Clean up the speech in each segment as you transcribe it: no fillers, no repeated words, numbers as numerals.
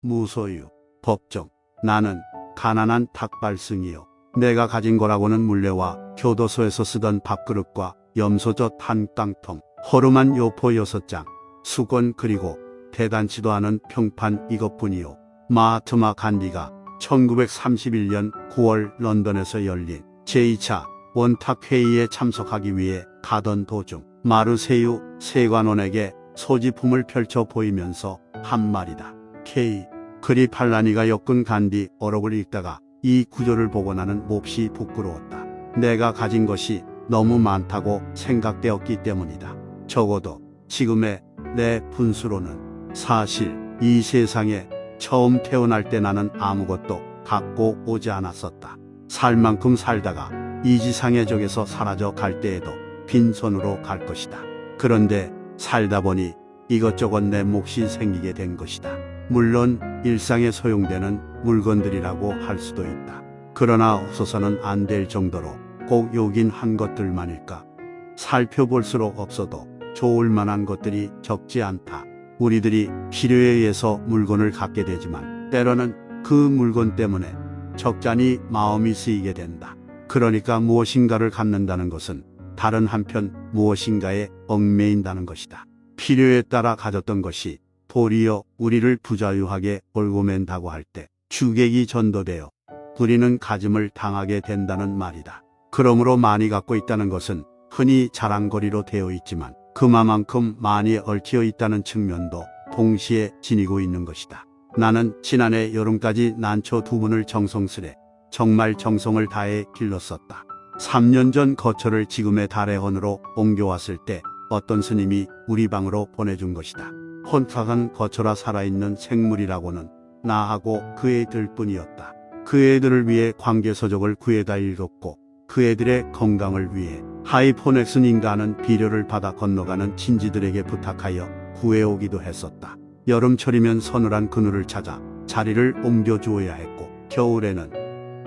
무소유. 법정. 나는 가난한 닭발승이요. 내가 가진 거라고는 물레와 교도소에서 쓰던 밥그릇과 염소젓 한 깡통, 허름한 요포 6장, 수건 그리고 대단치도 않은 평판 이것뿐이요. 마하트마 간디가 1931년 9월 런던에서 열린 제2차 원탁회의에 참석하기 위해 가던 도중 마르세유 세관원에게 소지품을 펼쳐 보이면서 한 말이다. K. 그리 팔라니가 엮은 간디 어록을 읽다가 이 구절을 보고 나는 몹시 부끄러웠다. 내가 가진 것이 너무 많다고 생각되었기 때문이다. 적어도 지금의 내 분수로는. 사실 이 세상에 처음 태어날 때 나는 아무것도 갖고 오지 않았었다. 살 만큼 살다가 이 지상의 적에서 사라져 갈 때에도 빈손으로 갈 것이다. 그런데 살다 보니 이것저것 내 몫이 생기게 된 것이다. 물론 일상에 소용되는 물건들이라고 할 수도 있다. 그러나 없어서는 안 될 정도로 꼭 요긴 한 것들만일까? 살펴볼수록 없어도 좋을 만한 것들이 적지 않다. 우리들이 필요에 의해서 물건을 갖게 되지만 때로는 그 물건 때문에 적잖이 마음이 쓰이게 된다. 그러니까 무엇인가를 갖는다는 것은 다른 한편 무엇인가에 얽매인다는 것이다. 필요에 따라 가졌던 것이 도리어 우리를 부자유하게 얽어맨다고 할 때 주객이 전도되어 우리는 가짐을 당하게 된다는 말이다. 그러므로 많이 갖고 있다는 것은 흔히 자랑거리로 되어 있지만 그만큼 많이 얽혀 있다는 측면도 동시에 지니고 있는 것이다. 나는 지난해 여름까지 난초 2분을 정성스레 정말 정성을 다해 길렀었다. 3년 전 거처를 지금의 달해헌으로 옮겨왔을 때 어떤 스님이 우리 방으로 보내준 것이다. 혼탁한 거처라 살아있는 생물이라고는 나하고 그 애들 뿐이었다. 그 애들을 위해 관계서적을 구해다 읽었고 그 애들의 건강을 위해 하이포넥슨인가하는 비료를 받아 건너가는 친지들에게 부탁하여 구해오기도 했었다. 여름철이면 서늘한 그늘을 찾아 자리를 옮겨주어야 했고 겨울에는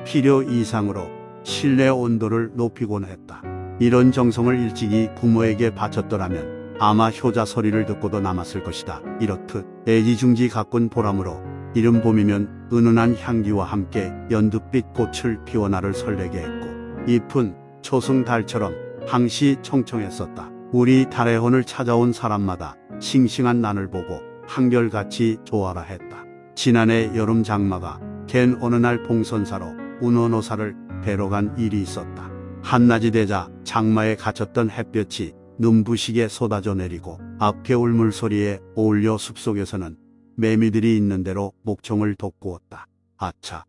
필요 이상으로 실내 온도를 높이곤 했다. 이런 정성을 일찍이 부모에게 바쳤더라면 아마 효자 소리를 듣고도 남았을 것이다. 이렇듯 애지중지 가꾼 보람으로 이른 봄이면 은은한 향기와 함께 연두빛 꽃을 피워 나를 설레게 했고 잎은 초승달처럼 항시 청청했었다. 우리 달해헌을 찾아온 사람마다 싱싱한 난을 보고 한결같이 좋아라 했다. 지난해 여름 장마가 갠 어느 날 봉선사로 운원호사를 뵈러 간 일이 있었다. 한낮이 되자 장마에 갇혔던 햇볕이 눈부시게 쏟아져 내리고 앞개울 물소리에 어울려 숲속에서는 매미들이 있는 대로 목청을 돋구었다. 아차,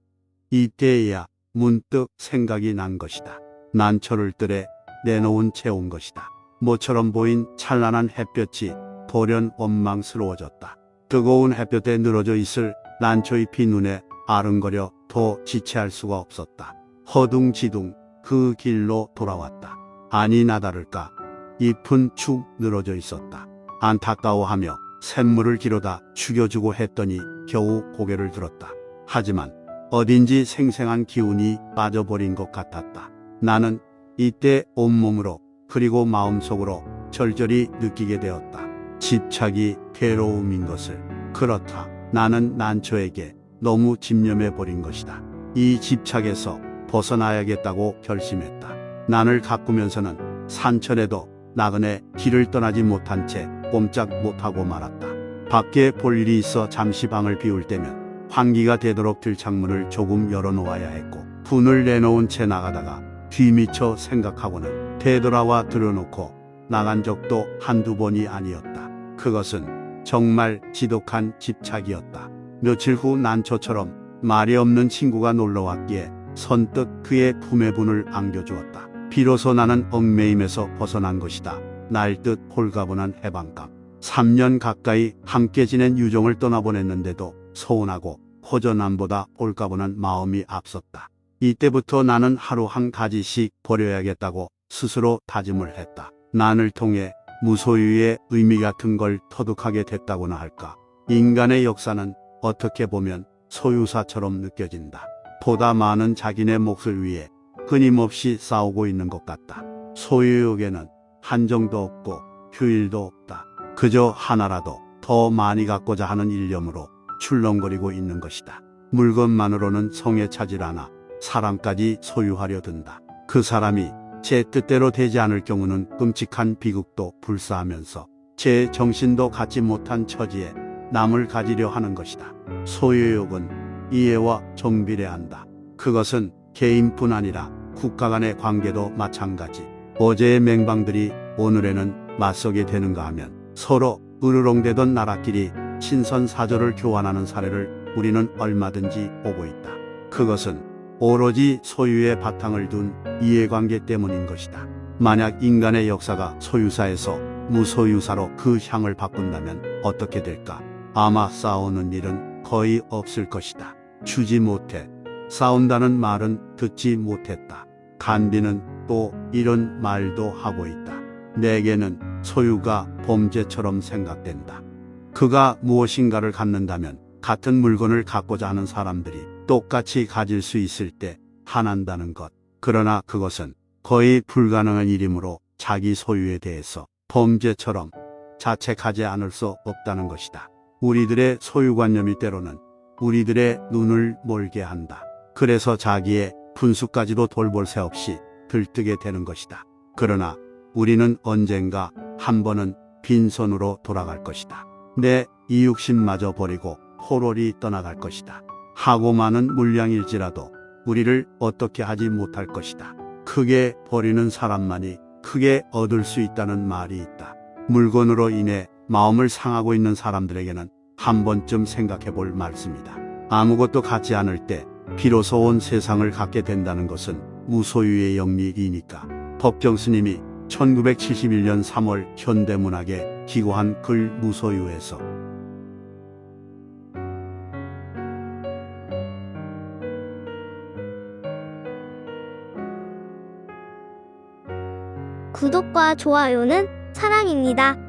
이때에야 문득 생각이 난 것이다. 난초를 뜰에 내놓은 채 온 것이다. 모처럼 보인 찬란한 햇볕이 돌연 원망스러워졌다. 뜨거운 햇볕에 늘어져 있을 난초잎이 눈에 아른거려 더 지체할 수가 없었다. 허둥지둥 그 길로 돌아왔다. 아니 나다를까 잎은 축 늘어져 있었다. 안타까워하며 샘물을 기로다 죽여주고 했더니 겨우 고개를 들었다. 하지만 어딘지 생생한 기운이 빠져버린 것 같았다. 나는 이때 온몸으로 그리고 마음속으로 절절히 느끼게 되었다. 집착이 괴로움인 것을. 그렇다. 나는 난초에게 너무 집념해버린 것이다. 이 집착에서 벗어나야겠다고 결심했다. 난을 가꾸면서는 산천에도 나그네 길을 떠나지 못한 채 꼼짝 못하고 말았다. 밖에 볼 일이 있어 잠시 방을 비울 때면 환기가 되도록 들창문을 조금 열어놓아야 했고 분을 내놓은 채 나가다가 뒤미쳐 생각하고는 되돌아와 들여놓고 나간 적도 한두 번이 아니었다. 그것은 정말 지독한 집착이었다. 며칠 후 난초처럼 말이 없는 친구가 놀러왔기에 선뜻 그의 품에 분을 안겨주었다. 비로소 나는 얽매임에서 벗어난 것이다. 날듯 홀가분한 해방감. 3년 가까이 함께 지낸 유종을 떠나보냈는데도 서운하고 호전함보다 홀가분한 마음이 앞섰다. 이때부터 나는 하루 한 가지씩 버려야겠다고 스스로 다짐을 했다. 난을 통해 무소유의 의미 같은 걸 터득하게 됐다고나 할까. 인간의 역사는 어떻게 보면 소유사처럼 느껴진다. 보다 많은 자기네 몫을 위해 끊임없이 싸우고 있는 것 같다. 소유욕에는 한정도 없고 휴일도 없다. 그저 하나라도 더 많이 갖고자 하는 일념으로 출렁거리고 있는 것이다. 물건만으로는 성에 차질 않아 사람까지 소유하려 든다. 그 사람이 제 뜻대로 되지 않을 경우는 끔찍한 비극도 불사하면서 제 정신도 갖지 못한 처지에 남을 가지려 하는 것이다. 소유욕은 이해와 정비례한다. 그것은 개인뿐 아니라 국가 간의 관계도 마찬가지. 어제의 맹방들이 오늘에는 맞서게 되는가 하면 서로 으르렁대던 나라끼리 신선사조를 교환하는 사례를 우리는 얼마든지 보고 있다. 그것은 오로지 소유의 바탕을 둔 이해관계 때문인 것이다. 만약 인간의 역사가 소유사에서 무소유사로 그 향을 바꾼다면 어떻게 될까? 아마 싸우는 일은 거의 없을 것이다. 주지 못해 싸운다는 말은 듣지 못했다. 간디는 또 이런 말도 하고 있다. 내게는 소유가 범죄처럼 생각된다. 그가 무엇인가를 갖는다면 같은 물건을 갖고자 하는 사람들이 똑같이 가질 수 있을 때 화난다는 것. 그러나 그것은 거의 불가능한 일이므로 자기 소유에 대해서 범죄처럼 자책하지 않을 수 없다는 것이다. 우리들의 소유관념이 때로는 우리들의 눈을 멀게 한다. 그래서 자기의 분수까지도 돌볼 새 없이 들뜨게 되는 것이다. 그러나 우리는 언젠가 한 번은 빈손으로 돌아갈 것이다. 내 이육심마저 버리고 호롤이 떠나갈 것이다. 하고 많은 물량일지라도 우리를 어떻게 하지 못할 것이다. 크게 버리는 사람만이 크게 얻을 수 있다는 말이 있다. 물건으로 인해 마음을 상하고 있는 사람들에게는 한 번쯤 생각해 볼 말씀이다. 아무것도 갖지 않을 때 비로소 온 세상을 갖게 된다는 것은 무소유의 영리이니까. 법정 스님이 1971년 3월 현대문학에 기고한 글 무소유에서 구독과 좋아요는 사랑입니다.